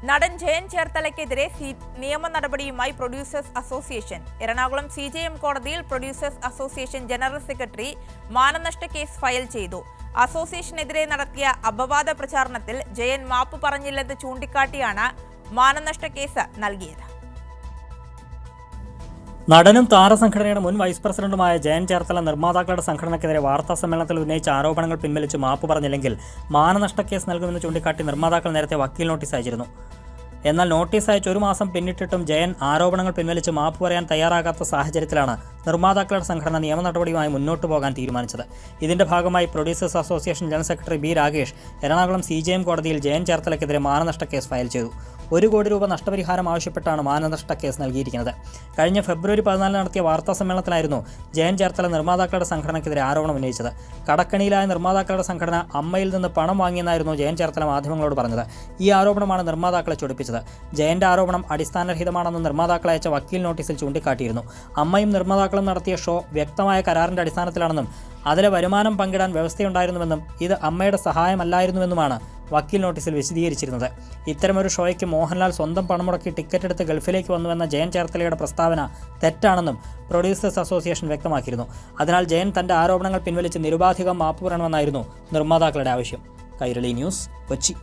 നടൻ ജയൻ ചേർത്തലയ്ക്കെതിരെ നിയമ നടപടിയുമായി പ്രൊഡ്യൂസേഴ്സ് അസോസിയേഷൻ. എറണാകുളം CJM കോടതിയിൽ പ്രൊഡ്യൂസേഴ്സ് അസോസിയേഷൻ ജനറൽ സെക്രട്ടറി മാനനഷ്ട കേസ് ഫയൽ ചെയ്തു. അസോസിയേഷനെതിരെ നടത്തിയ അപവാദ പ്രചാരണത്തിൽ ജയൻ മാപ്പ് പറഞ്ഞില്ലെന്ന് ചൂണ്ടിക്കാട്ടിയാണ് മാനനഷ്ട കേസ് നൽകിയത്. നടനും താരസംഘടനയുടെ മുൻ വൈസ് പ്രസിഡന്റുമായ ജയൻ ചേർത്തല നിർമ്മാതാക്കളുടെ സംഘടനയ്ക്കെതിരെ വാർത്താ സമ്മേളനത്തിൽ ഉന്നയിച്ച ആരോപണങ്ങൾ പിൻവലിച്ച് മാപ്പ് പറഞ്ഞില്ലെങ്കിൽ മാനനഷ്ട കേസ് നൽകുമെന്ന് ചൂണ്ടിക്കാട്ടി നിർമ്മാതാക്കൾ നേരത്തെ വക്കീൽ നോട്ടീസ് അയച്ചിരുന്നു. എന്നാൽ നോട്ടീസ് അയച്ച് 1 മാസം പിന്നിട്ടിട്ടും ജയൻ ആരോപണങ്ങൾ പിൻവലിച്ച് മാപ്പ് പറയാൻ തയ്യാറാകാത്ത സാഹചര്യത്തിലാണ് നിർമ്മാതാക്കളുടെ സംഘടന നിയമ നടപടിയുമായി മുന്നോട്ട് പോകാൻ തീരുമാനിച്ചത്. ഇതിന്റെ ഭാഗമായി producers association general secretary B. Rakesh Ernakulam CJM കോടതിയിൽ ജയൻ ചേർത്തലയ്ക്കെതിരെ മാനനഷ്ട കേസ് ഫയൽ ചെയ്തു. 1 കോടി രൂപ നഷ്ടപരിഹാരം ആവശ്യപ്പെട്ടാണ് മാനനഷ്ട കേസ് നൽകിയിരിക്കുന്നത്. കഴിഞ്ഞ ഫെബ്രുവരി 14 നടത്തിയ വാർത്താ സമ്മേളനത്തിലായിരുന്നു ജയൻ ചേർത്തല നിർമ്മാതാക്കളുടെ സംഘടനയ്ക്കെതിരെ ആരോപണം ഉന്നയിച്ചത്. കടക്കണിയിലായ നിർമ്മാതാക്കളുടെ സംഘടന അമ്മയിൽ നിന്ന് പണം വാങ്ങിയെന്നായിരുന്നു ജയൻ ചേർത്തല മാധ്യമങ്ങളോട് പറഞ്ഞത്. ഈ ആരോപണമാണ് നിർമ്മാതാക്കളെ ചൊടിപ്പിച്ചത്. ജയന്റെ ആരോപണം അടിസ്ഥാനരഹിതമാണെന്ന് നിർമ്മാതാക്കൾ അയച്ച വക്കീൽ നോട്ടീസിൽ ചൂണ്ടിക്കാട്ടിയിരുന്നു. അമ്മയും നിർമ്മാതാക്കളും നടത്തിയ ഷോ വ്യക്തമായ കരാറിന്റെ അടിസ്ഥാനത്തിലാണെന്നും അതിലെ വരുമാനം പങ്കിടാൻ വ്യവസ്ഥയുണ്ടായിരുന്നുവെന്നും ഇത് അമ്മയുടെ സഹായമല്ലായിരുന്നുവെന്നുമാണ് വക്കീൽ നോട്ടീസിൽ വിശദീകരിച്ചിരുന്നത്. ഇത്തരമൊരു ഷോയ്ക്ക് മോഹൻലാൽ സ്വന്തം പണം മുടക്കി ടിക്കറ്റ് എടുത്ത് ഗൾഫിലേക്ക് വന്നുവെന്ന ജയൻ ചേർത്തലയുടെ പ്രസ്താവന തെറ്റാണെന്നും പ്രൊഡ്യൂസേഴ്സ് അസോസിയേഷൻ വ്യക്തമാക്കിയിരുന്നു. അതിനാൽ ജയൻ തന്റെ ആരോപണങ്ങൾ പിൻവലിച്ച് നിരുപാധികം മാപ്പ് പറയണമെന്നായിരുന്നു നിർമ്മാതാക്കളുടെ ആവശ്യം. കൈരളി ന്യൂസ്, കൊച്ചി.